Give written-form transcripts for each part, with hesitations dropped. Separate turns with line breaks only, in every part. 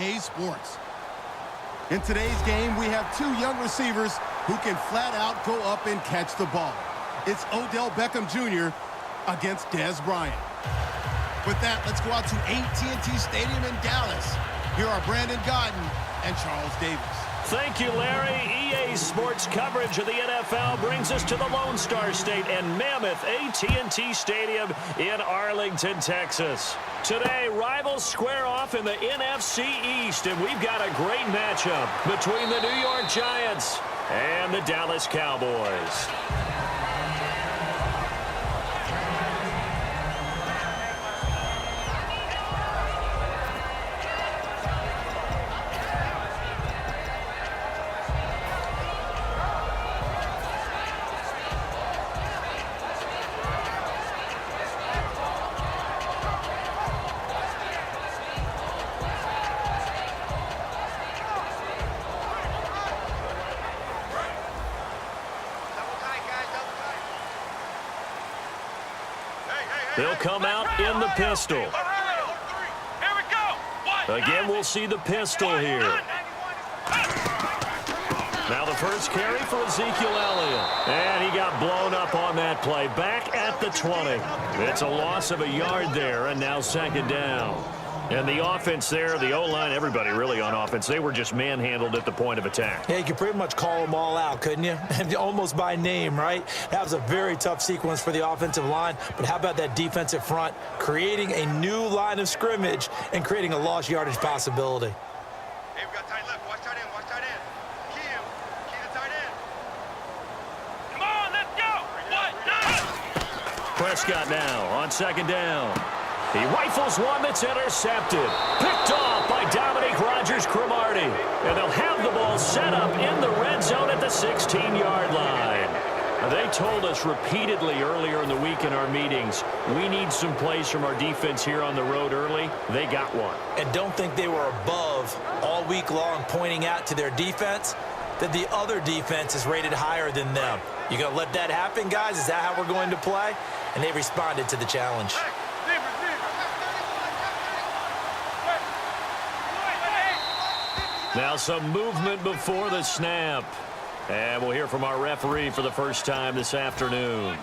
EA Sports. In today's game, we have two young receivers who can flat out go up and catch the ball. It's Odell Beckham Jr. against Dez Bryant. With that, let's go out to AT&T Stadium in Dallas. Here are Brandon Godden and Charles Davis.
Thank you, Larry. EA Sports coverage of the NFL brings us to the Lone Star State and mammoth AT&T Stadium in Arlington, Texas. Today, rivals square off in the NFC East, and we've got a great matchup between the New York Giants and the Dallas Cowboys. They'll come out in the pistol. Again, we'll see the pistol here. Now the first carry for Ezekiel Elliott. And he got blown up on that play. Back at the 20. It's a loss of a yard there, and now second down. And the offense there, the O-line, everybody really on offense, they were just manhandled at the point of attack.
Yeah, you could pretty much call them all out, couldn't you? Almost by name, right? That was a very tough sequence for the offensive line. But how about that defensive front creating a new line of scrimmage and creating a lost yardage possibility?
Hey, we got tight left. Watch tight end. Watch tight end. Key him. Key the tight end. Come on, let's go.
Prescott now on second down. He rifles one that's intercepted. Picked off by Dominique Rodgers-Cromartie. And they'll have the ball set up in the red zone at the 16-yard line. They told us repeatedly earlier in the week in our meetings, we need some plays from our defense here on the road early. They got one.
And don't think they were above all week long pointing out to their defense that the other defense is rated higher than them. You going to let that happen, guys? Is that how we're going to play? And they responded to the challenge.
Now some movement before the snap. And we'll hear from our referee for the first time this afternoon.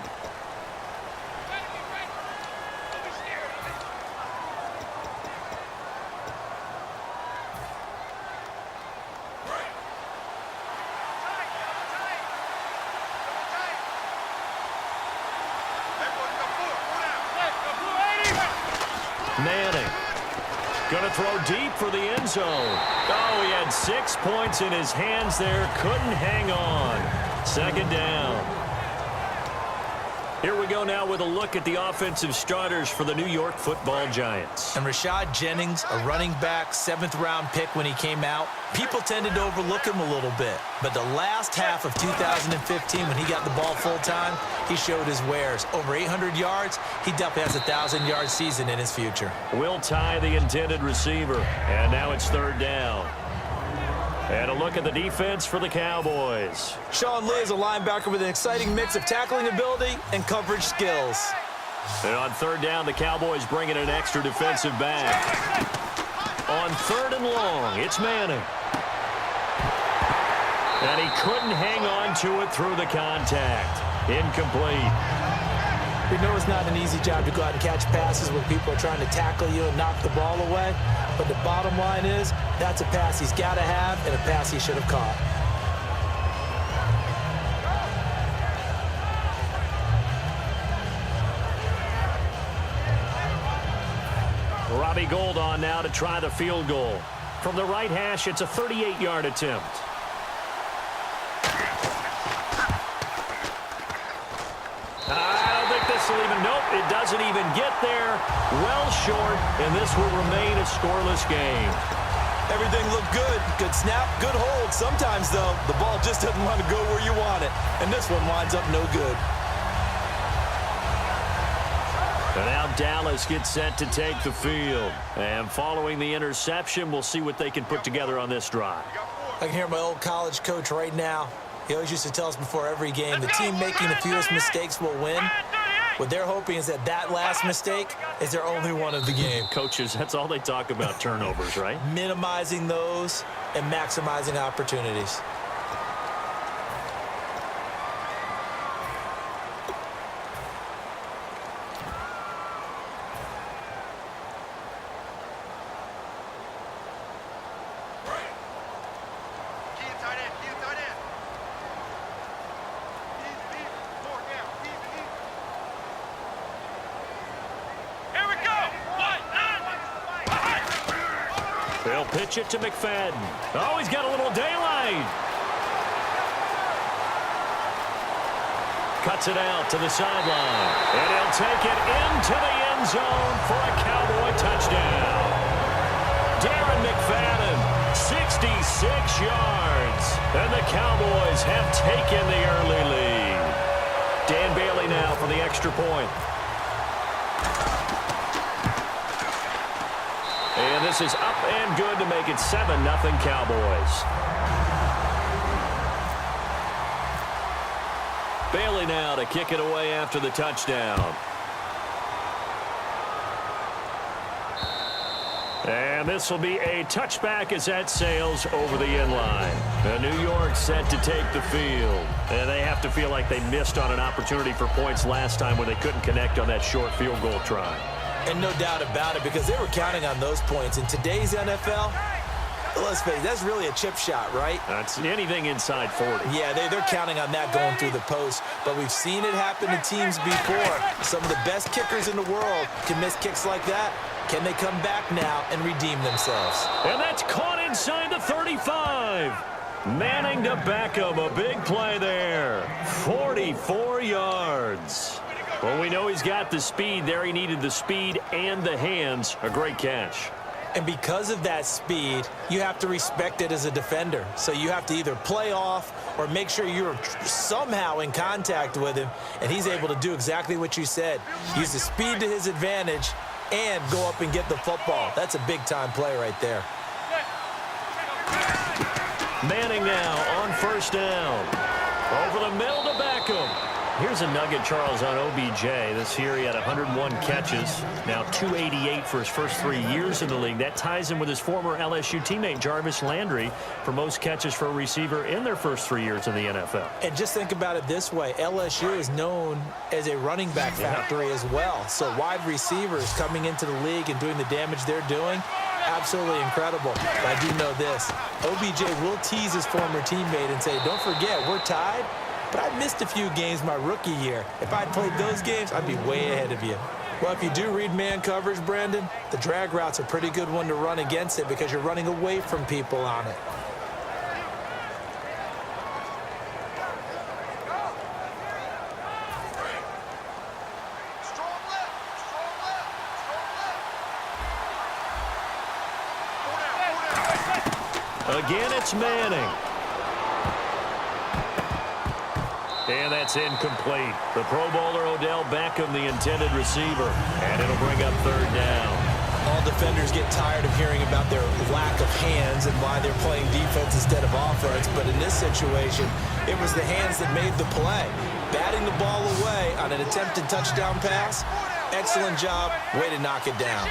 Manning. Going to throw deep for the end zone. Oh, he had 6 points in his hands there. Couldn't hang on. Second down. Here we go now with a look at the offensive starters for the New York Football Giants.
And Rashad Jennings, a running back, 7th-round pick when he came out. People tended to overlook him a little bit. But the last half of 2015, when he got the ball full-time, he showed his wares. Over 800 yards, he definitely has a 1,000-yard season in his future.
Will Tye, the intended receiver. And now it's third down. And a look at the defense for the Cowboys.
Sean Lee is a linebacker with an exciting mix of tackling ability and coverage skills.
And on third down, the Cowboys bring in an extra defensive back. On third and long, it's Manning. And he couldn't hang on to it through the contact. Incomplete.
We know it's not an easy job to go out and catch passes when people are trying to tackle you and knock the ball away. But the bottom line is, that's a pass he's got to have and a pass he should have caught.
Robbie Gould on now to try the field goal. From the right hash, it's a 38-yard attempt. Nope, it doesn't even get there. Well short, and this will remain a scoreless game.
Everything looked good. Good snap, good hold. Sometimes, though, the ball just doesn't want to go where you want it. And this one winds up no good.
And now Dallas gets set to take the field. And following the interception, we'll see what they can put together on this drive.
I can hear my old college coach right now. He always used to tell us before every game, the team making the fewest mistakes will win. What they're hoping is that that last mistake is their only one of the game.
Coaches, that's all they talk about, turnovers, right?
Minimizing those and maximizing opportunities.
They'll pitch it to McFadden. Oh, he's got a little daylight. Cuts it out to the sideline. And he'll take it into the end zone for a Cowboy touchdown. Darren McFadden, 66 yards. And the Cowboys have taken the early lead. Dan Bailey now for the extra point. And this is up and good to make it 7-0 Cowboys. Bailey now to kick it away after the touchdown. And this will be a touchback as that sails over the inline. New York set to take the field. And they have to feel like they missed on an opportunity for points last time when they couldn't connect on that short field goal try.
And no doubt about it, because they were counting on those points. In today's NFL, let's face it, that's really a chip shot, right?
That's anything inside 40.
Yeah, they're counting on that going through the post. But we've seen it happen to teams before. Some of the best kickers in the world can miss kicks like that. Can they come back now and redeem themselves?
And that's caught inside the 35. Manning to Beckham, a big play there. 44 yards. Well, we know he's got the speed there. He needed the speed and the hands. A great catch.
And because of that speed, you have to respect it as a defender. So you have to either play off or make sure you're somehow in contact with him, and he's able to do exactly what you said. Use the speed to his advantage and go up and get the football. That's a big-time play right there.
Manning now on first down. Over the middle to Beckham. Here's a nugget, Charles, on OBJ. This year he had 101 catches, now 288 for his first 3 years in the league. That ties him with his former LSU teammate Jarvis Landry for most catches for a receiver in their first 3 years in the NFL.
And just think about it this way. LSU is known as a running back factory as well. So wide receivers coming into the league and doing the damage they're doing, absolutely incredible. But I do know this. OBJ will tease his former teammate and say, don't forget, we're tied. But I missed a few games my rookie year. If I'd played those games, I'd be way ahead of you. Well, if you do read man coverage, Brandon, the drag route's a pretty good one to run against it because you're running away from people on it.
Again, it's Manning. And that's incomplete. The Pro Bowler Odell Beckham, the intended receiver. And it'll bring up third down.
All defenders get tired of hearing about their lack of hands and why they're playing defense instead of offense. But in this situation, it was the hands that made the play. Batting the ball away on an attempted touchdown pass. Excellent job. Way to knock it down.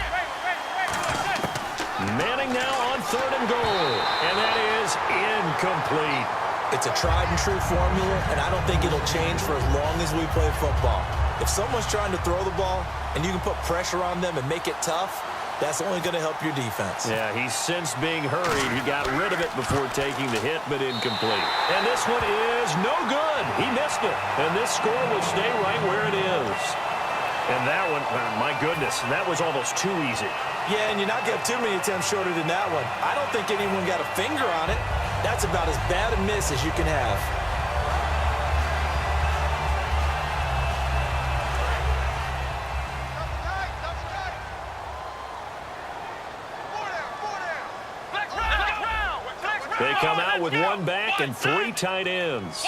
Manning now on third and goal. And that is incomplete.
It's a tried-and-true formula, and I don't think it'll change for as long as we play football. If someone's trying to throw the ball and you can put pressure on them and make it tough, that's only going to help your defense.
Yeah, he's since being hurried. He got rid of it before taking the hit, but incomplete. And this one is no good. He missed it. And this score will stay right where it is. And that one, my goodness, that was almost too easy.
Yeah, and you're not going to have too many attempts shorter than that one. I don't think anyone got a finger on it. That's about as bad a miss as you can have.
They come out with one back and three tight ends.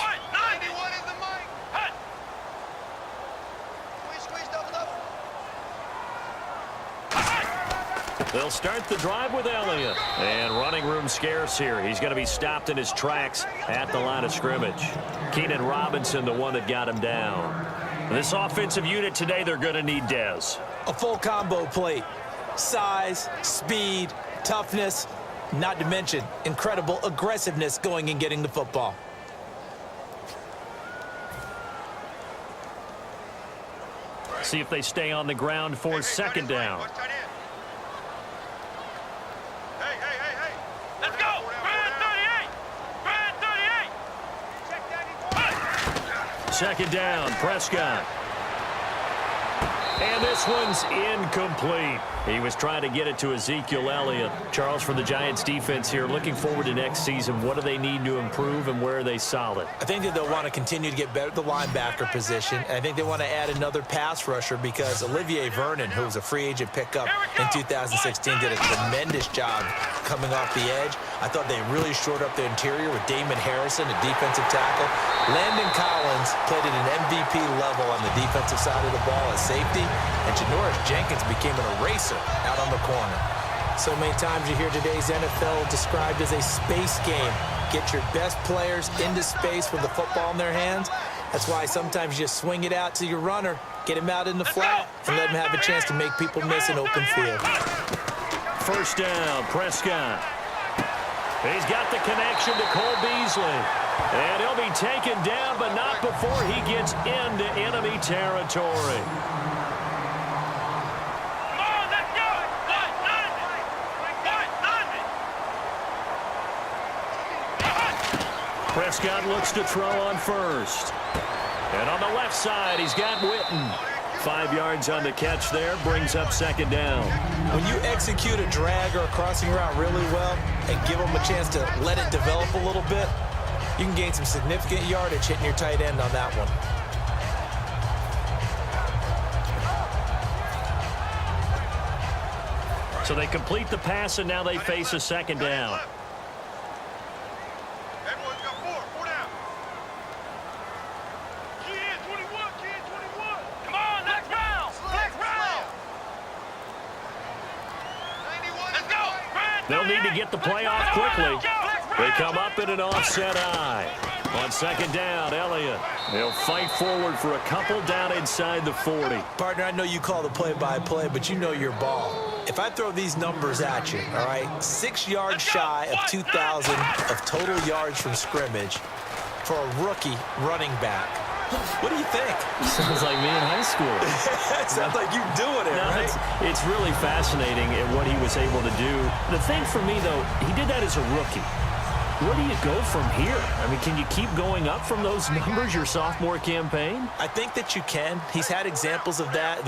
They'll start the drive with Elliott. And running room scarce here. He's going to be stopped in his tracks at the line of scrimmage. Keenan Robinson, the one that got him down. This offensive unit today, they're going to need Dez.
A full combo plate. Size, speed, toughness, not to mention incredible aggressiveness going and getting the football.
See if they stay on the ground for second down.
Watch tight end. Hey. Let's go. Brand 38. Brand 38.
Second down, Prescott. And this one's incomplete. He was trying to get it to Ezekiel Elliott. Charles, for the Giants defense here, looking forward to next season, what do they need to improve and where are they solid?
I think that they'll want to continue to get better at the linebacker position. And I think they want to add another pass rusher because Olivier Vernon, who was a free agent pickup in 2016, did a tremendous job coming off the edge. I thought they really shored up the interior with Damon Harrison, a defensive tackle. Landon Collins played at an MVP level on the defensive side of the ball as safety. And Janoris Jenkins became an eraser out on the corner. So many times you hear today's NFL described as a space game. Get your best players into space with the football in their hands. That's why sometimes you just swing it out to your runner, get him out in the flat, and let him have a chance to make people miss an open field.
First down, Prescott. He's got the connection to Cole Beasley. And he'll be taken down, but not before he gets into enemy territory. Prescott looks to throw on first. And on the left side, he's got Witten. 5 yards on the catch there, brings up second down.
When you execute a drag or a crossing route really well and give them a chance to let it develop a little bit, you can gain some significant yardage hitting your tight end on that one.
So they complete the pass, and now they face a second down.
Everyone's got four down. Kid 21. Come on, next round. 91. Let's go.
They'll need to get the play off quickly. They come up in an offset eye. On second down, Elliott. They'll fight forward for a couple down inside the 40.
Partner, I know you call the play-by-play, but you know your ball. If I throw these numbers at you, all right, 6 yards shy of 2,000 of total yards from scrimmage for a rookie running back. What do you think?
Sounds like me in high school.
It sounds like you doing it,
No,
right?
it's really fascinating at what he was able to do. The thing for me, though, he did that as a rookie. Where do you go from here? I mean, can you keep going up from those numbers your sophomore campaign?
I think that you can. He's had examples of that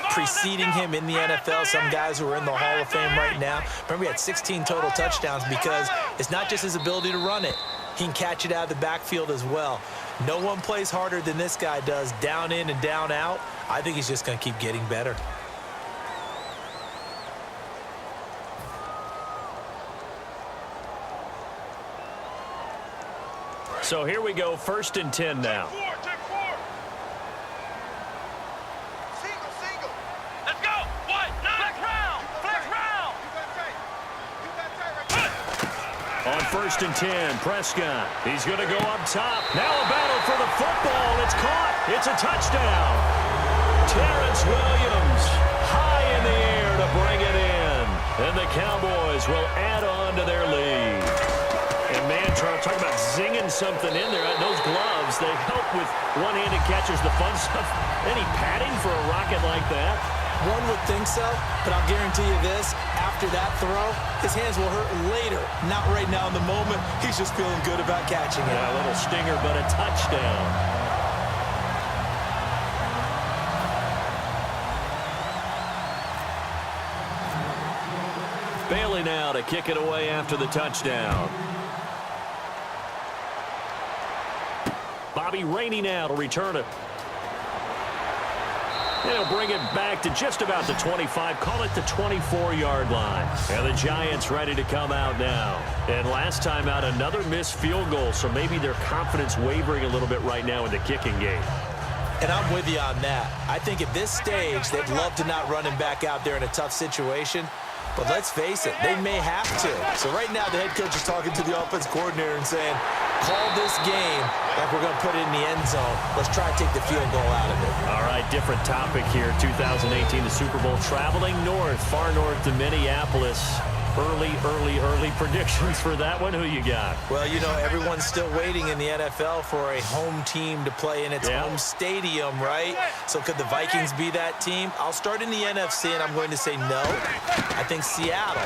preceding him in the NFL. Some guys who are in the Hall of Fame right now. Remember, he had 16 total touchdowns because it's not just his ability to run it. He can catch it out of the backfield as well. No one plays harder than this guy does, down in and down out. I think he's just going to keep getting better.
So here we go, 1st and 10 now.
Take four. Single. Let's go. What? Flex round. You got tight right there.
On 1st and 10, Prescott. He's going to go up top. Now a battle for the football. It's caught. It's a touchdown. Terrence Williams high in the air to bring it in. And the Cowboys will add on to their lead. And man, Charles, talk about zinging something in there. Those gloves, they help with one-handed catches, the fun stuff. Any padding for a rocket like that?
One would think so, but I'll guarantee you this. After that throw, his hands will hurt later. Not right now in the moment. He's just feeling good about catching it.
Yeah, a little stinger, but a touchdown. Bailey now to kick it away after the touchdown. Bobby Rainey now to return it. And he'll bring it back to just about the 25, call it the 24-yard line. And the Giants ready to come out now. And last time out, another missed field goal, so maybe their confidence wavering a little bit right now in the kicking game.
And I'm with you on that. I think at this stage, they'd love to not run him back out there in a tough situation. But let's face it, they may have to. So right now, the head coach is talking to the offense coordinator and saying, Call this game like we're going to put it in the end zone. Let's try to take the field goal out of it.
All right, different topic here. 2018, the Super Bowl, traveling north, far north to Minneapolis. Early predictions for that one. Who you got?
Well, you know, everyone's still waiting in the NFL for a home team to play in its home stadium, right? So could the Vikings be that team? I'll start in the NFC, and I'm going to say no. I think Seattle.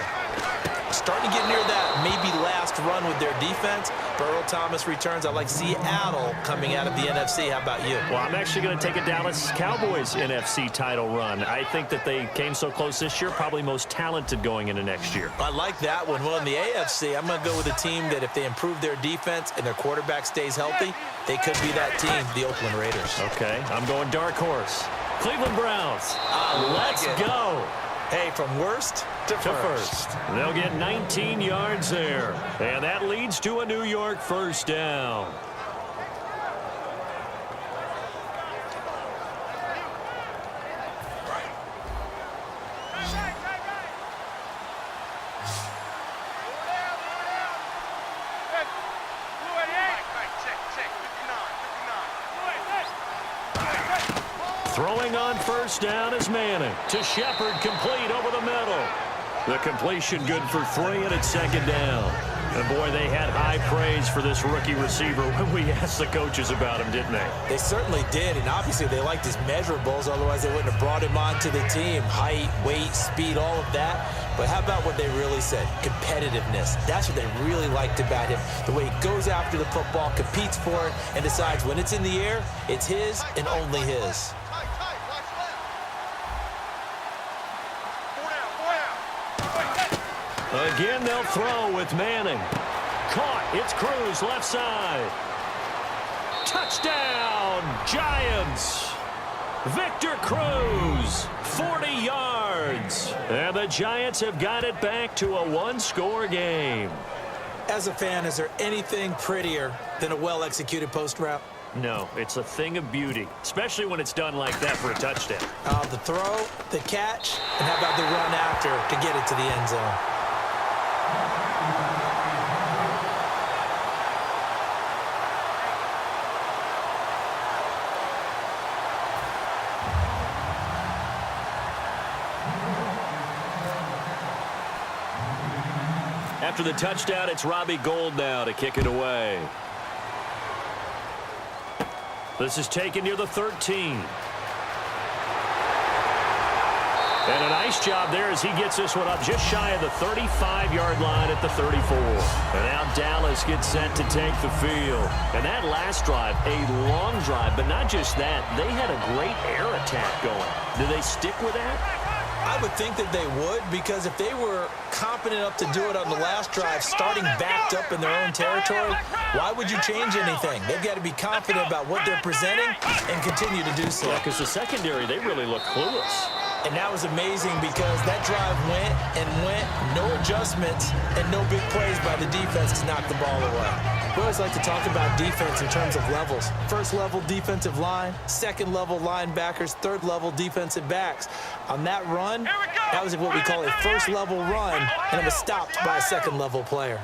Starting to get near that maybe last run with their defense. Earl Thomas returns. I like Seattle coming out of the NFC. How about you?
Well, I'm actually going to take a Dallas Cowboys NFC title run. I think that they came so close this year, probably most talented going into next year.
I like that one. Well, in the AFC, I'm going to go with a team that if they improve their defense and their quarterback stays healthy, they could be that team, the Oakland Raiders.
Okay, I'm going dark horse. Cleveland Browns. Let's go.
Hey, from worst to first.
They'll get 19 yards there. And that leads to a New York first down. Throwing on first down is Manning. To Shepard, complete over the middle. The completion good for 3, and it's second down. And boy, they had high praise for this rookie receiver when we asked the coaches about him, didn't they?
They certainly did, and obviously they liked his measurables, otherwise they wouldn't have brought him onto the team. Height, weight, speed, all of that. But how about what they really said? Competitiveness. That's what they really liked about him. The way he goes after the football, competes for it, and decides when it's in the air, it's his and only his.
Again, they'll throw with Manning. Caught. It's Cruz, left side. Touchdown, Giants. Victor Cruz, 40 yards. And the Giants have got it back to a one-score game.
As a fan, is there anything prettier than a well-executed post route?
No, it's a thing of beauty, especially when it's done like that for a touchdown.
The throw, the catch, and how about the run after to get it to the end zone?
After the touchdown, it's Robbie Gould now to kick it away. This is taken near the 13. And a nice job there as he gets this one up just shy of the 35-yard line at the 34. And now Dallas gets set to take the field. And that last drive, a long drive, but not just that. They had a great air attack going. Do they stick with that?
I would think that they would, because if they were competent enough to do it on the last drive, starting backed up in their own territory, why would you change anything? They've got to be confident about what they're presenting and continue to do so.
Yeah, because the secondary, they really look clueless.
And that was amazing because that drive went and went, no adjustments, and no big plays by the defense to knock the ball away. We always like to talk about defense in terms of levels. First level defensive line, second level linebackers, third level defensive backs. On that run, that was what we call a first level run, and it was stopped by a second level player.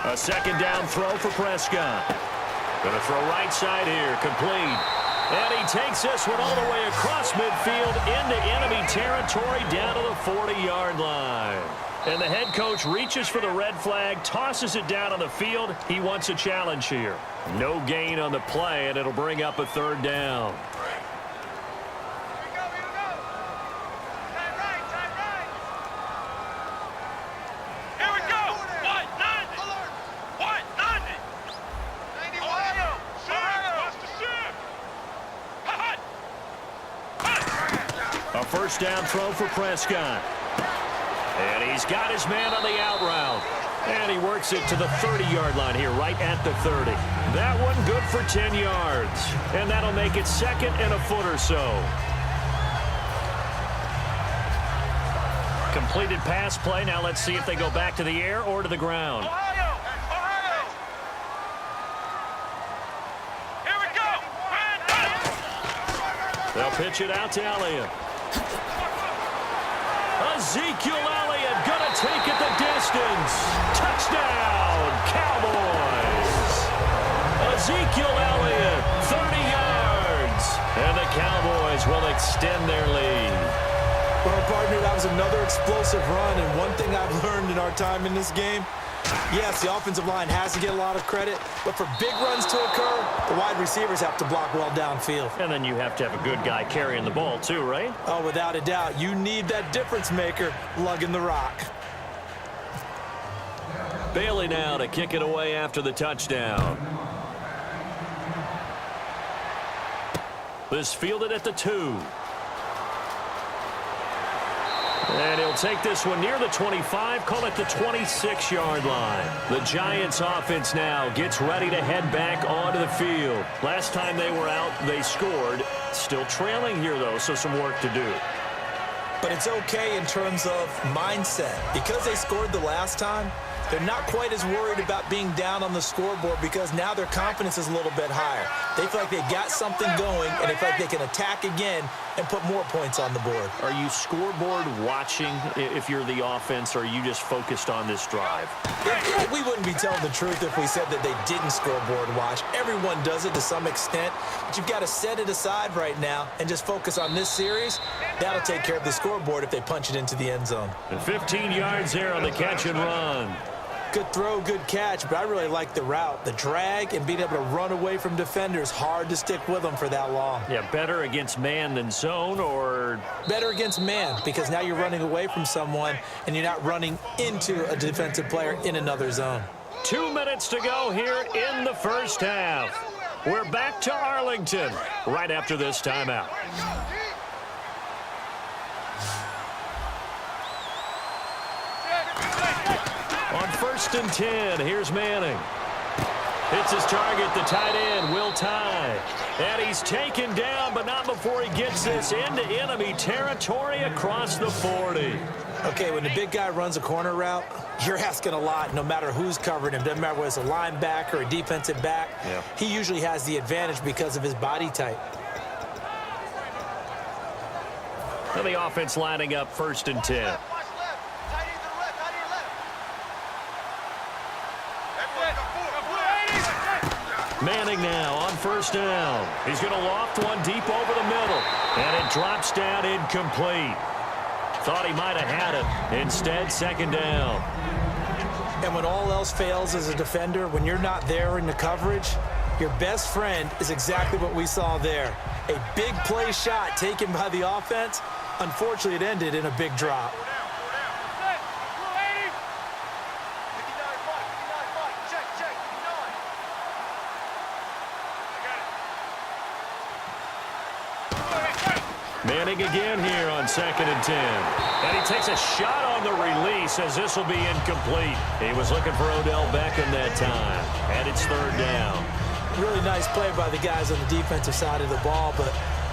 A second down throw for Prescott. Going to throw right side here, complete. And he takes this one all the way across midfield into enemy territory down to the 40-yard line. And the head coach reaches for the red flag, tosses it down on the field. He wants a challenge here. No gain on the play, and it'll bring up a third down. A first down throw for Prescott. And he's got his man on the out route. And he works it to the 30-yard line here, right at the 30. That one good for 10 yards. And that'll make it second and a foot or so. Completed pass play. Now let's see if they go back to the air or to the ground.
Here we go.
They'll pitch it out to Elliott. Ezekiel Elliott gonna take it the distance. Touchdown, Cowboys. Ezekiel Elliott, 30 yards. And the Cowboys will extend their lead.
Well, partner, that was another explosive run, and one thing I've learned in our time in this game, yes, the offensive line has to get a lot of credit, but for big runs to occur, the wide receivers have to block well downfield.
And then you have to have a good guy carrying the ball too, right?
Oh, without a doubt. You need that difference maker lugging the rock.
Bailey now to kick it away after the touchdown. This fielded at the 2. And he'll take this one near the 25, call it the 26-yard line. The Giants offense now gets ready to head back onto the field. Last time they were out, they scored. Still trailing here, though, so some work to do.
But it's okay in terms of mindset. Because they scored the last time, they're not quite as worried about being down on the scoreboard because now their confidence is a little bit higher. They feel like they've got something going, and they feel like they can attack again and put more points on the board.
Are you scoreboard watching if you're the offense, or are you just focused on this drive?
We wouldn't be telling the truth if we said that they didn't scoreboard watch. Everyone does it to some extent, but you've got to set it aside right now and just focus on this series. That'll take care of the scoreboard if they punch it into the end zone.
And 15 yards there on the catch and run.
Good throw, good catch, but I really like the route. The drag and being able to run away from defenders, hard to stick with them for that long.
Yeah, better against man than zone, or?
Better against man, because now you're running away from someone and you're not running into a defensive player in another zone.
2 minutes to go here in the first half. We're back to Arlington right after this timeout. On 1st and 10, here's Manning. Hits his target, the tight end, Will Tye. And he's taken down, but not before he gets this into enemy territory across the 40.
Okay, when the big guy runs a corner route, you're asking a lot no matter who's covering him. Doesn't matter whether it's a linebacker or a defensive back.
Yeah.
He usually has the advantage because of his body type.
And the offense lining up 1st and 10. Manning now on 1st down. He's going to loft one deep over the middle. And it drops down incomplete. Thought he might have had it. Instead, 2nd down.
And when all else fails as a defender, when you're not there in the coverage, your best friend is exactly what we saw there. A big play shot taken by the offense. Unfortunately, it ended in a big drop.
Manning again here on 2nd and 10. And he takes a shot on the release as this will be incomplete. He was looking for Odell Beckham that time. And it's 3rd down.
Really nice play by the guys on the defensive side of the ball, but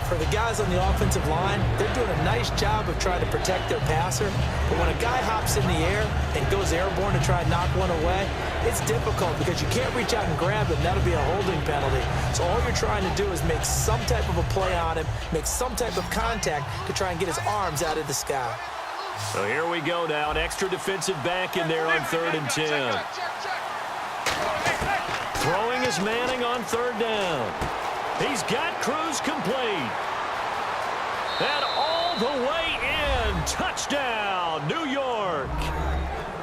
for the guys on the offensive line, they're doing a nice job of trying to protect their passer. But when a guy hops in the air and goes airborne to try and knock one away, it's difficult because you can't reach out and grab him. That'll be a holding penalty. So all you're trying to do is make some type of a play on him, make some type of contact to try and get his arms out of the sky.
So here we go now. An extra defensive back in there on 3rd and 10. Throwing is Manning on 3rd down. He's got Cruz complete. And all the way in. Touchdown, New York.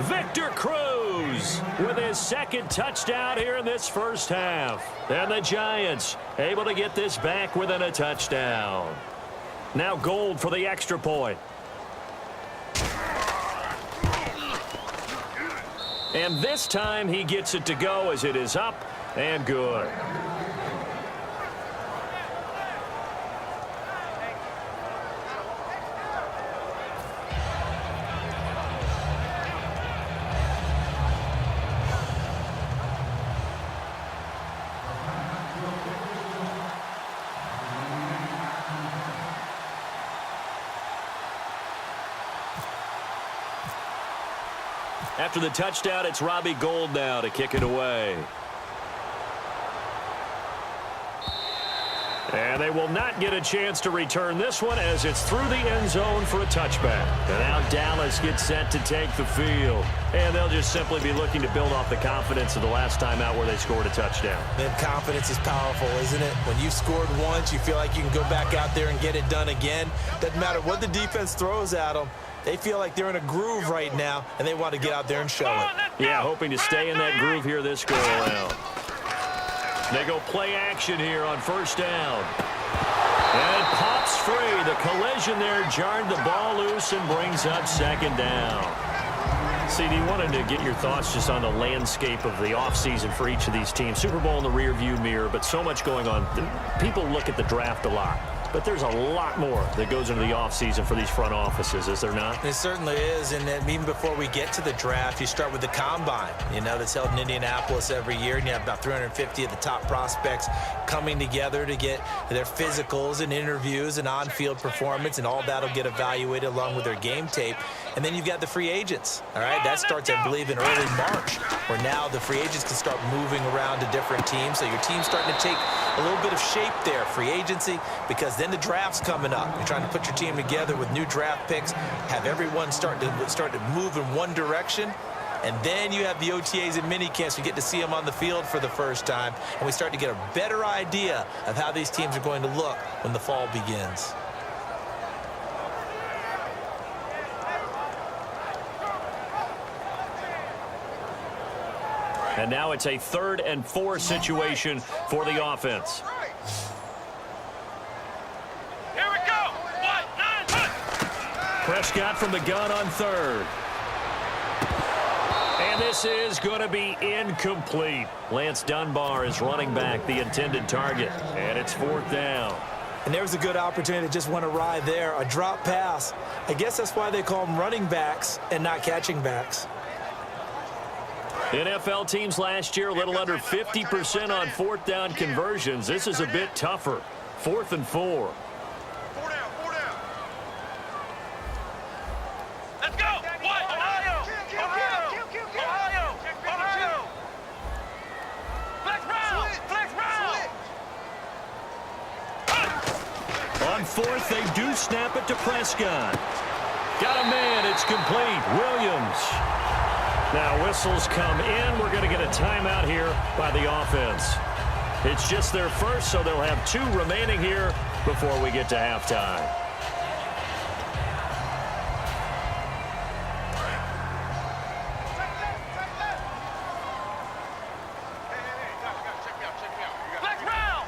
Victor Cruz with his 2nd touchdown here in this first half. And the Giants able to get this back within a touchdown. Now Gold for the extra point. And this time he gets it to go as it is up and good. After the touchdown, it's Robbie Gould now to kick it away. And they will not get a chance to return this one as it's through the end zone for a touchback. And now Dallas gets set to take the field. And they'll just simply be looking to build off the confidence of the last time out where they scored a touchdown.
Man, confidence is powerful, isn't it? When you've scored once, you feel like you can go back out there and get it done again. Doesn't matter what the defense throws at them. They feel like they're in a groove right now, and they want to get out there and show it.
Yeah, hoping to stay in that groove here this go-around. They go play action here on first down. And it pops free. The collision there jarred the ball loose and brings up second down. CD, wanted to get your thoughts just on the landscape of the offseason for each of these teams. Super Bowl in the rearview mirror, but so much going on. People look at the draft a lot. But there's a lot more that goes into the offseason for these front offices, is there not?
It certainly is, and even before we get to the draft, you start with the combine, that's held in Indianapolis every year, and you have about 350 of the top prospects coming together to get their physicals and interviews and on-field performance, and all that will get evaluated along with their game tape. And then you've got the free agents, all right? That starts, I believe, in early March, where now the free agents can start moving around to different teams, so your team's starting to take a little bit of shape there, free agency, because then the draft's coming up. You're trying to put your team together with new draft picks, have everyone start to move in one direction, and then you have the OTAs and mini camps. You get to see them on the field for the first time, and we start to get a better idea of how these teams are going to look when the fall begins.
And now it's a 3rd and 4 situation for the offense.
Here we go.
Prescott from the gun on 3rd. And this is going to be incomplete. Lance Dunbar is running back, the intended target. And it's 4th down.
And there's a good opportunity to just want to ride there. A drop pass. I guess that's why they call them running backs and not catching backs.
NFL teams last year a little under 50% on 4th down conversions. This is a bit tougher. 4th and 4.
4 down. Let's go. Ohio. Flex round.
On 4th, they do snap it to Prescott. Got a man. It's complete. Williams. Now whistles come in. We're going to get a timeout here by the offense. It's just their first, so they'll have 2 remaining here before we get to halftime.
Flex round.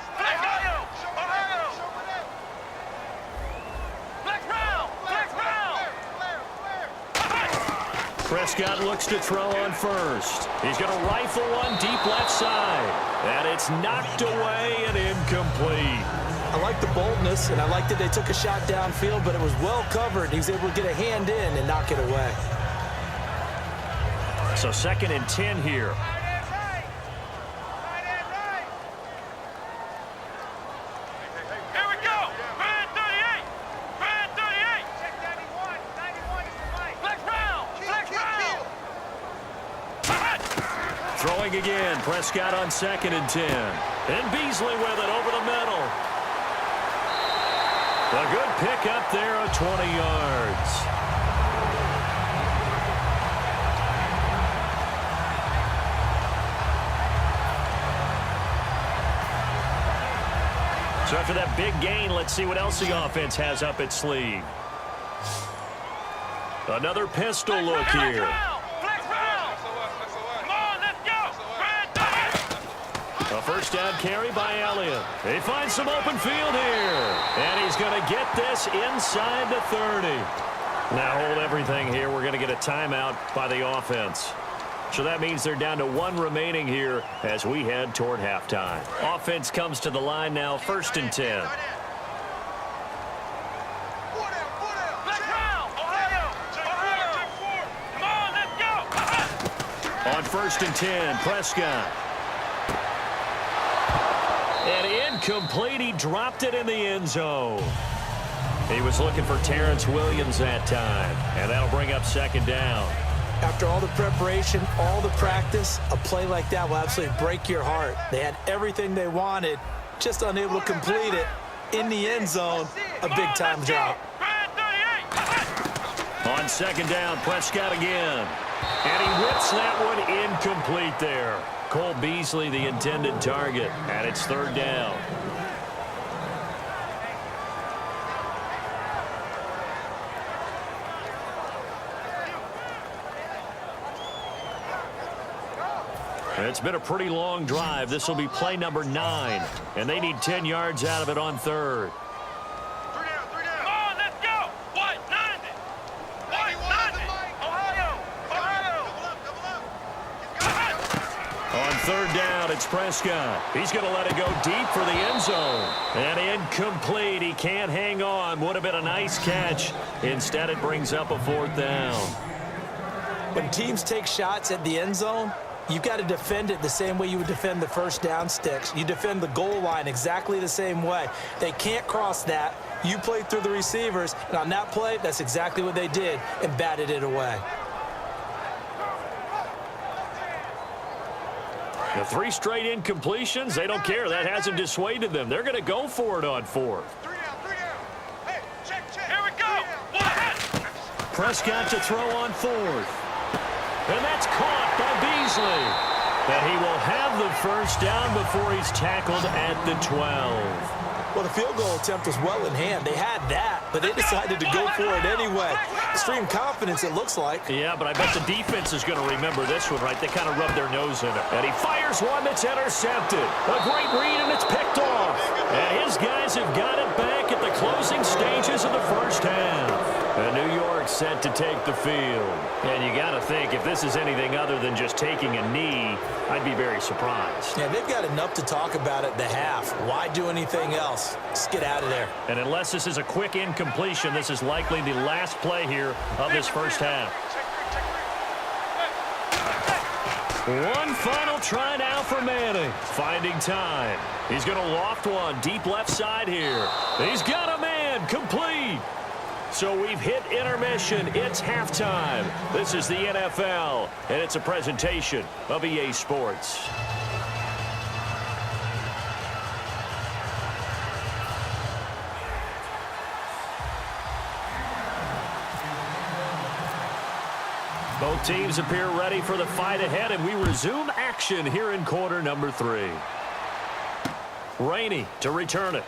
Prescott looks to throw on first. He's going to rifle one deep left side. And it's knocked away and incomplete.
I like the boldness, and I like that they took a shot downfield, but it was well covered. He was able to get a hand in and knock it away.
So 2nd and 10 here. Throwing again. Prescott on 2nd and 10. And Beasley with it over the middle. A good pick up there of 20 yards. So after that big gain, let's see what else the offense has up its sleeve. Another pistol look here. A first down carry by Elliott. They find some open field here. And he's going to get this inside the 30. Now hold everything here. We're going to get a timeout by the offense. So that means they're down to 1 remaining here as we head toward halftime. Offense comes to the line now, 1st and 10. On 1st and 10, Prescott. And incomplete. He dropped it in the end zone. He was looking for Terrence Williams that time. And that'll bring up 2nd down.
After all the preparation, all the practice, a play like that will absolutely break your heart. They had everything they wanted, just unable to complete it in the end zone. A big-time drop.
On second down, Prescott again. And he whips that one incomplete there. Cole Beasley, the intended target, and it's third down. It's been a pretty long drive. This will be play number 9, and they need 10 yards out of it on third.
Three down. Come on, let's go. What? 90. Ohio. Double up.
On third down, it's Prescott. He's going to let it go deep for the end zone. And incomplete. He can't hang on. Would have been a nice catch. Instead, it brings up a fourth down.
When teams take shots at the end zone, you've got to defend it the same way you would defend the first down sticks. You defend the goal line exactly the same way. They can't cross that. You play through the receivers, and on that play, that's exactly what they did and batted it away.
The 3 straight incompletions, they don't care. That hasn't dissuaded them. They're going to go for it on fourth.
Three down. Hey, check. Here we go.
Prescott to throw on fourth. And that's caught by Beasley. And he will have the first down before he's tackled at the 12.
Well, the field goal attempt was well in hand. They had that, but they decided to go for it anyway. Extreme confidence, it looks like.
Yeah, but I bet the defense is going to remember this one, right? They kind of rubbed their nose in it. And he fires one that's intercepted. A great read, and it's picked off. And his guys have got it back at the closing stages of the first half. And New York set to take the field. And you got to think, if this is anything other than just taking a knee, I'd be very surprised.
Yeah, they've got enough to talk about at the half. Why do anything else? Just get out of there.
And unless this is a quick incompletion, this is likely the last play here of this first half. One final try now for Manning. Finding time. He's going to loft one deep left side here. He's got a man. Complete. So we've hit intermission. It's halftime. This is the NFL, and it's a presentation of EA Sports. Both teams appear ready for the fight ahead, and we resume action here in quarter number 3. Rainey to return it.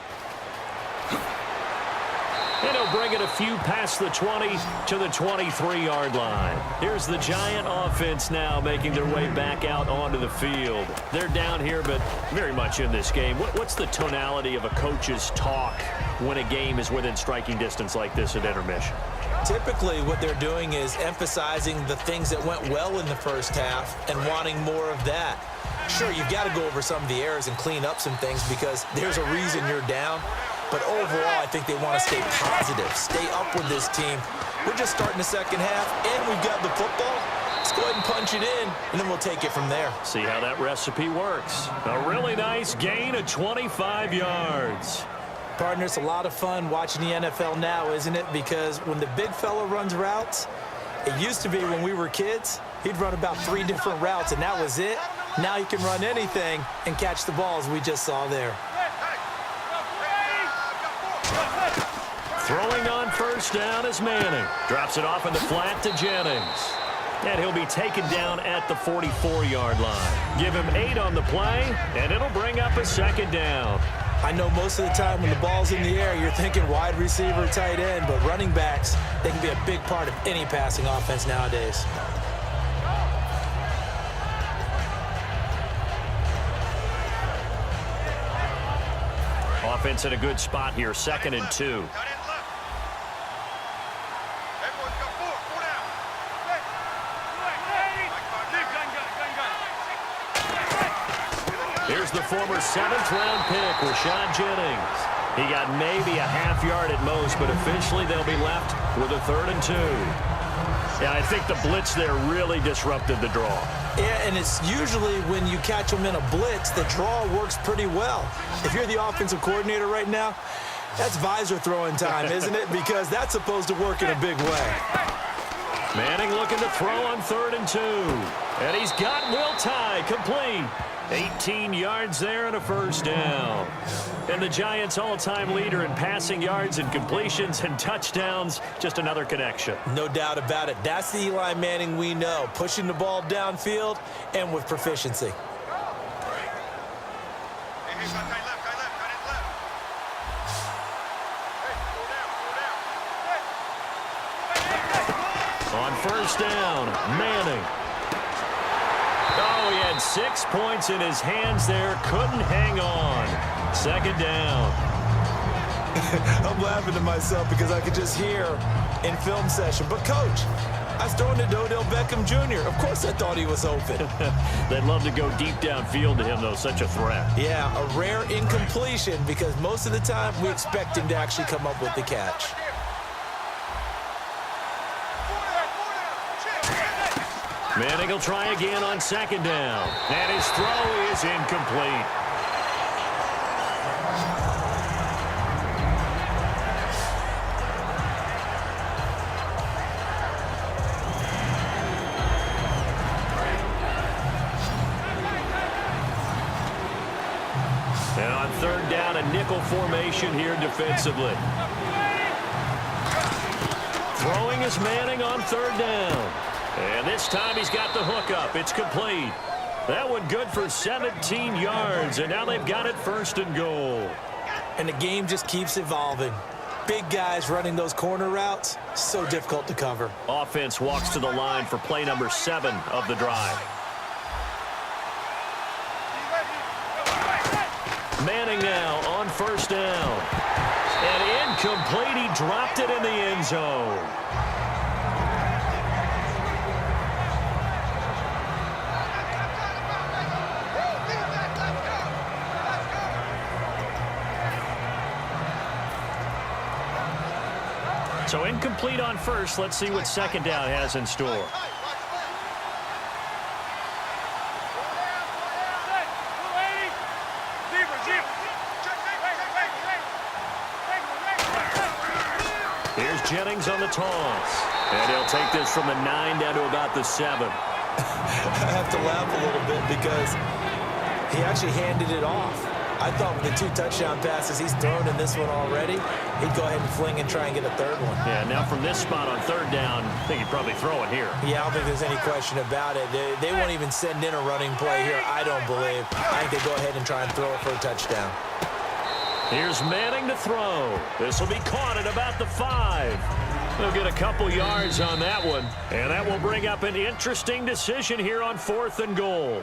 And he'll bring it a few past the 20 to the 23-yard line. Here's the Giant offense now making their way back out onto the field. They're down here, but very much in this game. What's the tonality of a coach's talk when a game is within striking distance like this at intermission?
Typically, what they're doing is emphasizing the things that went well in the first half and wanting more of that. Sure, you've got to go over some of the errors and clean up some things because there's a reason you're down. But overall, I think they want to stay positive, stay up with this team. We're just starting the second half, and we've got the football. Let's go ahead and punch it in, and then we'll take it from there.
See how that recipe works. A really nice gain of 25 yards.
Partner, it's a lot of fun watching the NFL now, isn't it? Because when the big fella runs routes, it used to be when we were kids, he'd run about 3 different routes, and that was it. Now he can run anything and catch the balls we just saw there.
Throwing on first down is Manning. Drops it off in the flat to Jennings. And he'll be taken down at the 44-yard line. Give him 8 on the play, and it'll bring up a second down.
I know most of the time when the ball's in the air, you're thinking wide receiver, tight end, but running backs, they can be a big part of any passing offense nowadays.
Offense in a good spot here, 2nd and 2. Here's the former 7th-round pick, Rashad Jennings. He got maybe a half yard at most, but officially they'll be left with a 3rd and 2. Yeah, I think the blitz there really disrupted the draw.
Yeah, and it's usually when you catch them in a blitz, the draw works pretty well. If you're the offensive coordinator right now, that's visor throwing time, isn't it? Because that's supposed to work in a big way.
Manning looking to throw on 3rd and 2. And he's got Will Tye complete. 18 yards there and a first down. And the Giants' all-time leader in passing yards and completions and touchdowns, just another connection.
No doubt about it. That's the Eli Manning we know, pushing the ball downfield and with proficiency.
On first down, Manning. Oh, he had 6 points in his hands there. Couldn't hang on. 2nd down.
I'm laughing to myself because I could just hear in film session. But, Coach, I was throwing it to Odell Beckham Jr. Of course I thought he was open.
They'd love to go deep downfield to him, though. Such a threat.
Yeah, a rare incompletion because most of the time we expect him to actually come up with the catch.
Manning will try again on 2nd down. And his throw is incomplete. And on 3rd down, a nickel formation here defensively. Throwing is Manning on 3rd down. And this time he's got the hook up. It's complete. That one good for 17 yards. And now they've got it 1st and goal.
And the game just keeps evolving. Big guys running those corner routes, so difficult to cover.
Offense walks to the line for play number 7 of the drive. Manning now on 1st down. And incomplete. He dropped it in the end zone. So incomplete on 1st. Let's see what 2nd down has in store. Here's Jennings on the toss. And he'll take this from the 9 down to about the 7.
I have to laugh a little bit because he actually handed it off. I thought with the 2 touchdown passes he's thrown in this one already, he'd go ahead and fling and try and get a 3rd one.
Yeah, now from this spot on 3rd down, I think he'd probably throw it here.
Yeah, I don't think there's any question about it. They won't even send in a running play here, I don't believe. I think they go ahead and try and throw it for a touchdown.
Here's Manning to throw. This will be caught at about the 5. They'll get a couple yards on that one. And that will bring up an interesting decision here on 4th and goal.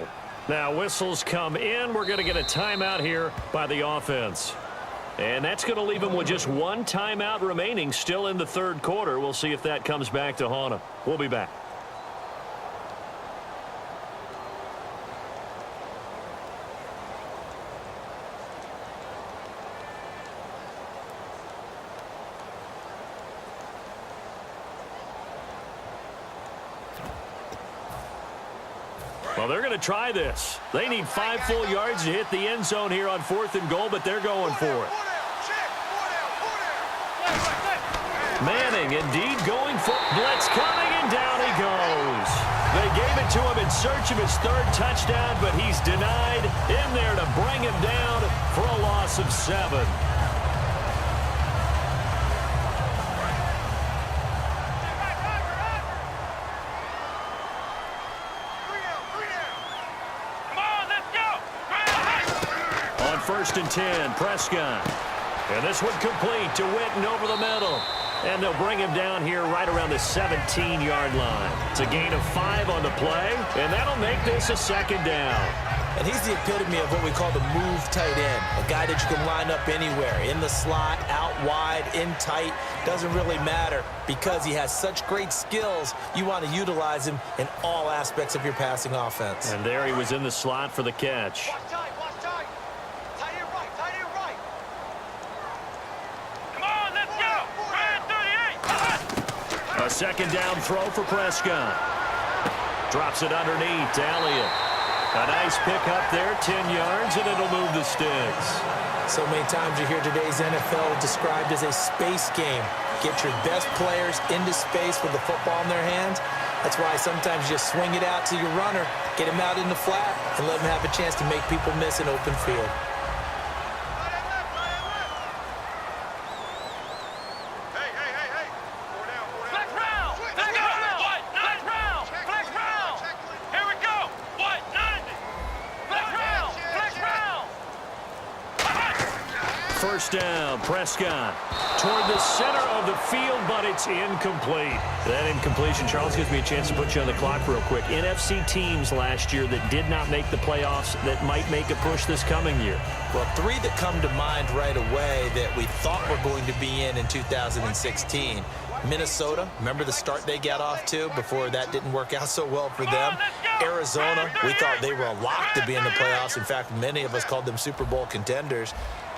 Now, whistles come in. We're going to get a timeout here by the offense. And that's going to leave them with just 1 timeout remaining still in the 3rd quarter. We'll see if that comes back to haunt them. We'll be back. Well, they're going to try this. They need 5 full yards to hit the end zone here on 4th and goal, but they're going for it. Manning indeed going for blitz coming, and down he goes. They gave it to him in search of his 3rd touchdown, but he's denied in there to bring him down for a loss of 7. On 1st and 10, Prescott. And this one complete to Witten over the middle. And they'll bring him down here right around the 17-yard line. It's a gain of 5 on the play, and that'll make this a 2nd down.
And he's the epitome of what we call the move tight end, a guy that you can line up anywhere, in the slot, out wide, in tight, doesn't really matter because he has such great skills. You want to utilize him in all aspects of your passing offense.
And there he was in the slot for the catch.
Watch tight, watch tight. Tight end right, tight end right. Come on, let's go. Red 38.
A 2nd down throw for Prescott. Drops it underneath to Elliott. A nice pick up there, 10 yards, and it'll move the sticks.
So many times you hear today's NFL described as a space game. Get your best players into space with the football in their hands. That's why sometimes you just swing it out to your runner, get him out in the flat, and let him have a chance to make people miss an open field.
First down, Prescott toward the center of the field, but it's incomplete. That incompletion, Charles, gives me a chance to put you on the clock real quick. NFC teams last year that did not make the playoffs that might make a push this coming year.
Well, three that come to mind right away that we thought were going to be in 2016. Minnesota, remember the start they got off to before that didn't work out so well for them. Arizona, we thought they were a lock to be in the playoffs. In fact, many of us called them Super Bowl contenders.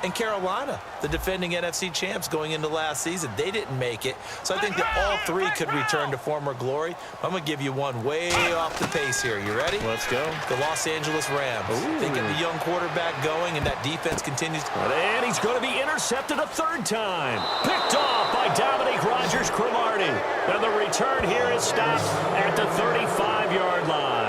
And Carolina, the defending NFC champs going into last season, they didn't make it. So I think that all three could return to former glory. I'm going to give you one way off the pace here. You ready?
Let's go.
The Los Angeles Rams.
Ooh.
They get the young quarterback going, and that defense continues.
And he's going to be intercepted a third time. Picked off by Dominique Rodgers-Cromartie. And the return here is stopped at the 35-yard line.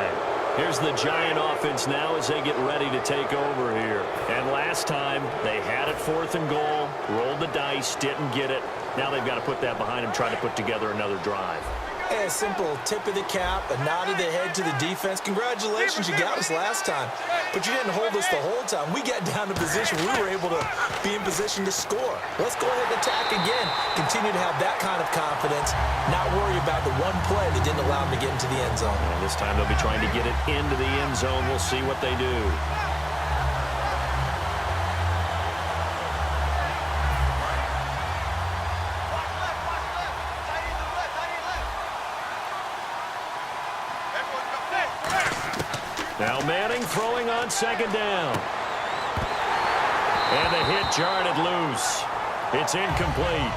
Here's the Giant offense now as they get ready to take over here. And last time, they had it 4th and goal, rolled the dice, didn't get it. Now they've got to put that behind them, try to put together another drive.
A simple tip of the cap, a nod of the head to the defense. Congratulations, you got us last time. But you didn't hold us the whole time. We got down to position. We were able to be in position to score. Let's go ahead and attack again. Continue to have that kind of confidence. Not worry about the one play that didn't allow them to get into the end zone.
And this time they'll be trying to get it into the end zone. We'll see what they do. Now Manning throwing on second down. And the hit jarred it loose. It's incomplete.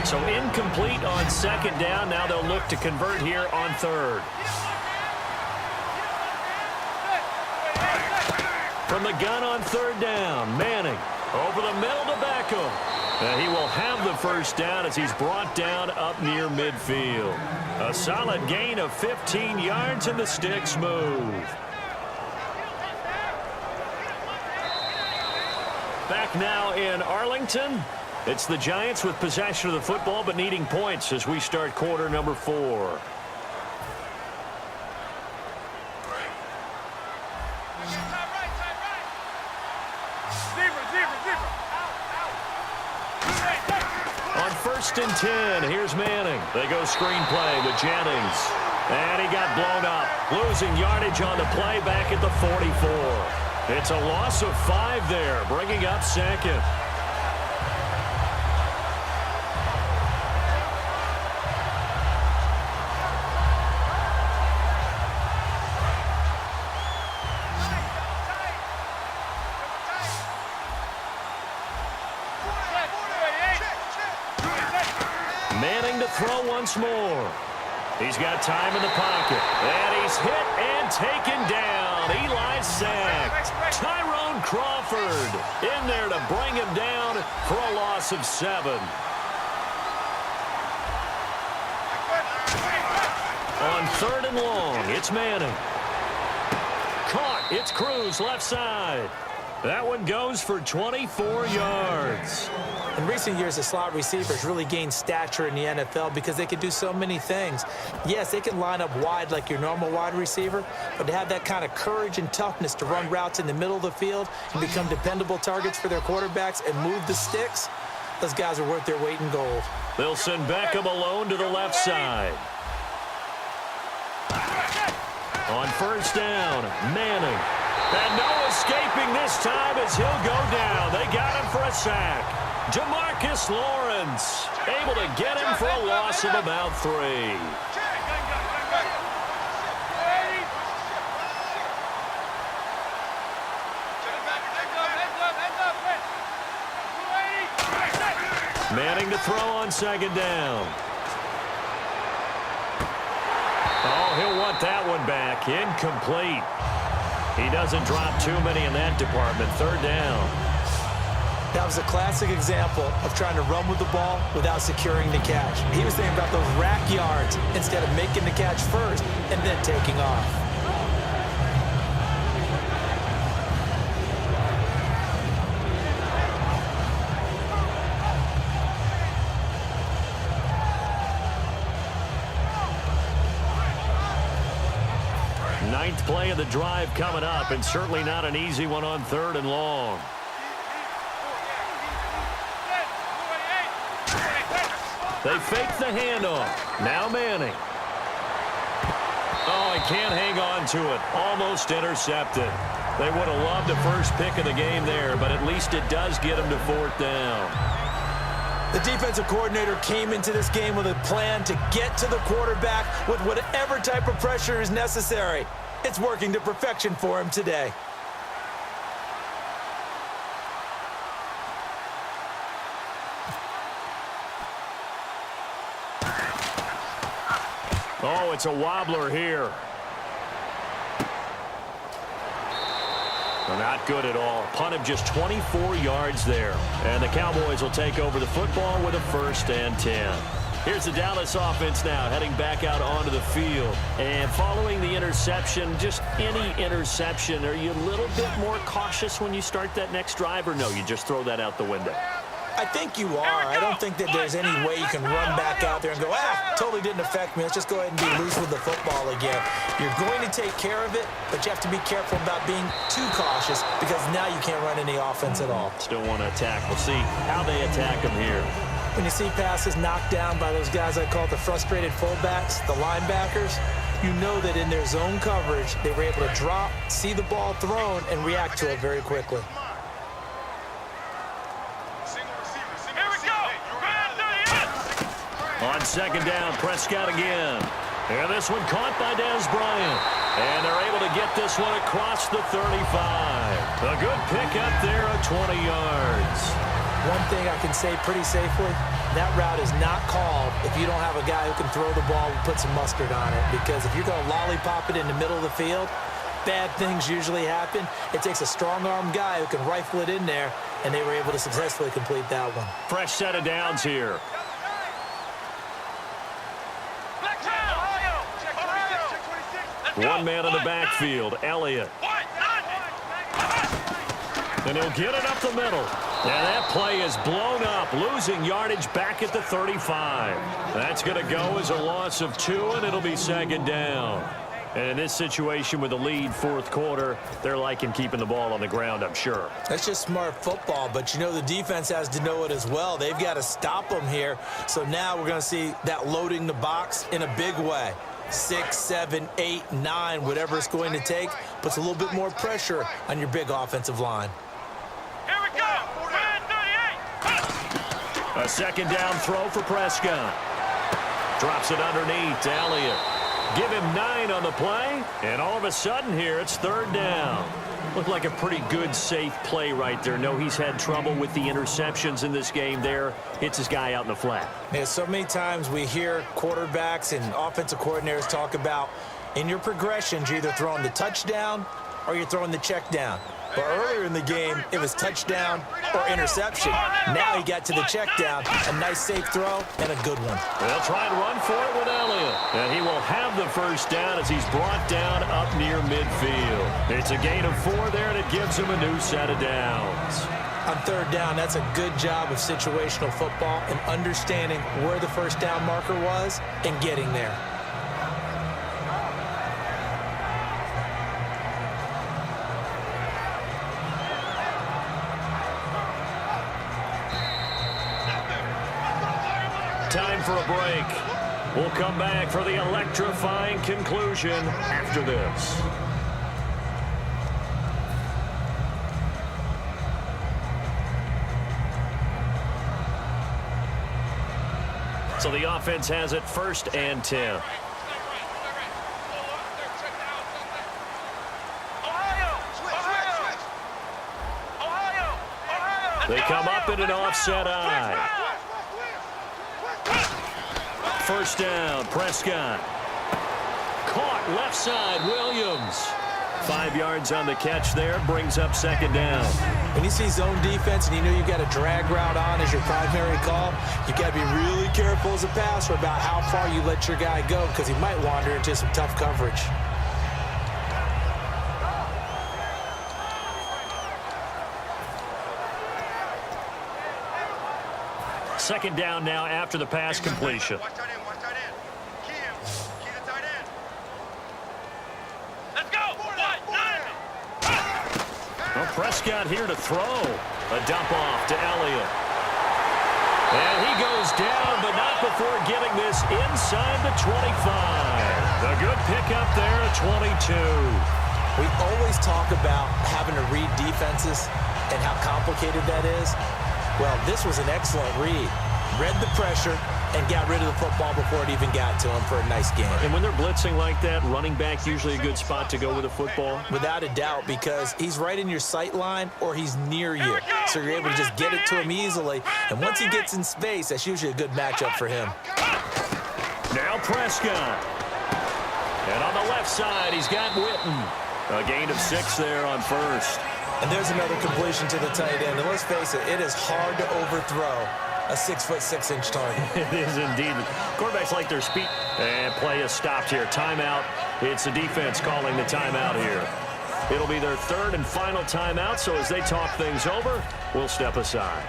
So incomplete on second down. Now they'll look to convert here on third. From the gun on third down, Manning over the middle to Beckham. And he will have the first down as he's brought down up near midfield. A solid gain of 15 yards and the sticks move. Back now in Arlington. It's the Giants with possession of the football but needing points as we start quarter number 4. On 1st and 10, here's Manning. They go screenplay with Jennings. And he got blown up. Losing yardage on the play back at the 44. It's a loss of 5 there, bringing up second. Manning to throw once more. He's got time in the pocket. And he's hit and taken down. Eli sacked. Tyrone Crawford in there to bring him down for a loss of 7. On 3rd and long, it's Manning. Caught. It's Cruz left side. That one goes for 24 yards.
In recent years, the slot receivers really gained stature in the NFL because they can do so many things. Yes, they can line up wide like your normal wide receiver, but to have that kind of courage and toughness to run routes in the middle of the field and become dependable targets for their quarterbacks and move the sticks, those guys are worth their weight in gold.
They'll send Beckham alone to the left side. On 1st down, Manning. And no escaping this time as he'll go down. They got him for a sack. Demarcus Lawrence able to get him for a loss of about 3. Manning to throw on 2nd down. Oh, he'll want put that one back. Incomplete. He doesn't drop too many in that department. Third down.
That was a classic example of trying to run with the ball without securing the catch. He was thinking about those rack yards instead of making the catch first and then taking off.
Ninth play of the drive coming up, and certainly not an easy one on 3rd and long. They fake the handoff. Now Manning. Oh, he can't hang on to it. Almost intercepted. They would have loved the first pick of the game there, but at least it does get them to 4th down.
The defensive coordinator came into this game with a plan to get to the quarterback with whatever type of pressure is necessary. It's working to perfection for him today.
Oh, it's a wobbler here. Not good at all. Punt of just 24 yards there. And the Cowboys will take over the football with a 1st and 10. Here's the Dallas offense now heading back out onto the field. And following the interception, just any interception, are you a little bit more cautious when you start that next drive, or no, you just throw that out the window?
I think you are. I don't think that there's any way you can run back out there and go, totally didn't affect me. Let's just go ahead and be loose with the football again. You're going to take care of it, but you have to be careful about being too cautious because now you can't run any offense at all.
Still want to attack. We'll see how they attack them here.
When you see passes knocked down by those guys I call the frustrated fullbacks, the linebackers, you know that in their zone coverage, they were able to drop, see the ball thrown, and react to it very quickly.
On 2nd down, Prescott again. And this one caught by Dez Bryant. And they're able to get this one across the 35. A good pick up there of 20 yards.
One thing I can say pretty safely, that route is not called if you don't have a guy who can throw the ball and put some mustard on it. Because if you're going to lollipop it in the middle of the field, bad things usually happen. It takes a strong-arm guy who can rifle it in there, and they were able to successfully complete that one.
Fresh set of downs here. One man in the backfield, Elliott. And he'll get it up the middle. And that play is blown up, losing yardage back at the 35. That's going to go as a loss of 2, and it'll be 2nd down. And in this situation with the lead 4th quarter, they're liking keeping the ball on the ground, I'm sure.
That's just smart football, but you know the defense has to know it as well. They've got to stop them here. So now we're going to see that loading the box in a big way. 6, 7, 8, 9, whatever it's going to take, puts a little bit more pressure on your big offensive line.
Here we go.
A 2nd down throw for Prescott. Drops it underneath to Elliott. Give him 9 on the play, and all of a sudden here it's 3rd down. Looked like a pretty good, safe play right there. No, he's had trouble with the interceptions in this game there. Hits his guy out in the flat.
Yeah, so many times we hear quarterbacks and offensive coordinators talk about in your progressions, you're either throwing the touchdown or you're throwing the check down. But earlier in the game, it was touchdown or interception. Now he got to the check down, a nice safe throw, and a good one.
They'll try and run for it with Elliott. And he will have the 1st down as he's brought down up near midfield. It's a gain of 4 there, and it gives him a new set of downs.
On 3rd down, that's a good job of situational football and understanding where the 1st down marker was and getting there.
Time for a break. We'll come back for the electrifying conclusion after this. So the offense has it 1st and 10. They come up in an offset eye. 1st down, Prescott. Caught left side, Williams. 5 yards on the catch there, brings up second down.
When you see zone defense and you know you've got a drag route on as your primary call, you've got to be really careful as a passer about how far you let your guy go because he might wander into some tough coverage.
Second down now after the pass completion.
Watch tight end, watch tight end. Key him. Key the tight end. Let's go!
Well, Prescott here to throw. A dump off to Elliott. And he goes down, but not before getting this inside the 25. A good pickup there at 22.
We always talk about having to read defenses and how complicated that is. Well, this was an excellent read. Read the pressure and got rid of the football before it even got to him for a nice game.
And when they're blitzing like that, running back usually a good spot to go with a football?
Without a doubt, because he's right in your sight line or he's near you. So you're able to just get it to him easily. And once he gets in space, that's usually a good matchup for him.
Now Prescott. And on the left side, he's got Witten. A gain of 6 there on first.
And there's another completion to the tight end. And let's face it, it is hard to overthrow a 6'6" target.
It is indeed. Quarterbacks like their speed. And play is stopped here. Timeout. It's the defense calling the timeout here. It'll be their third and final timeout, so as they talk things over, we'll step aside.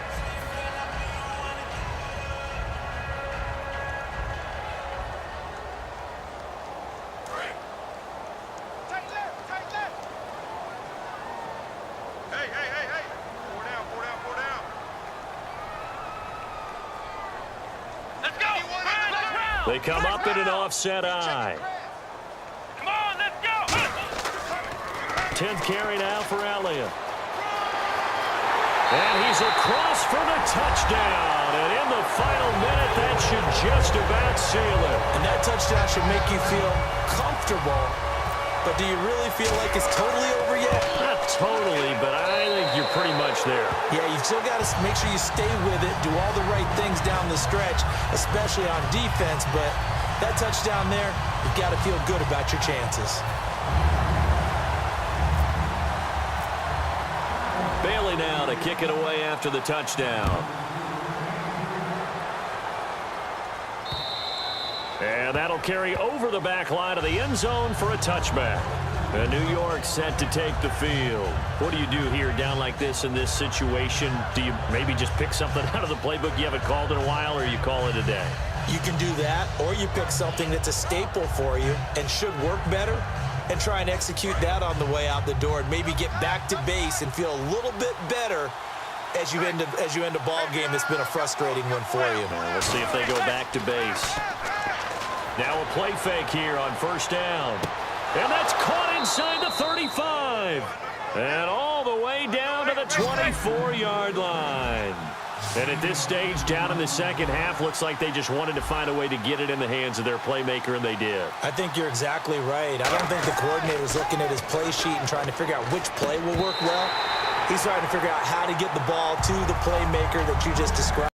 They come up in an offset eye.
Come on, let's go!
10th carry now for Elliott. And he's across for the touchdown. And in the final minute, that should just about seal it.
And that touchdown should make you feel comfortable. But do you really feel like it's totally over yet?
Not totally, but I think you're pretty much there.
Yeah, you've still got to make sure you stay with it, do all the right things down the stretch, especially on defense. But that touchdown there, you've got to feel good about your chances.
Bailey now to kick it away after the touchdown. And that'll carry over the back line of the end zone for a touchback. And New York set to take the field. What do you do here down like this in this situation? Do you maybe just pick something out of the playbook you haven't called in a while, or you call it a day?
You can do that, or you pick something that's a staple for you and should work better and try and execute that on the way out the door and maybe get back to base and feel a little bit better as you end a ball game that's been a frustrating one for you.
Well, we'll see if they go back to base. Now a play fake here on first down. And that's caught inside the 35. And all the way down to the 24-yard line. And at this stage, down in the second half, looks like they just wanted to find a way to get it in the hands of their playmaker, and they did.
I think you're exactly right. I don't think the coordinator's looking at his play sheet and trying to figure out which play will work well. He's trying to figure out how to get the ball to the playmaker that you just described.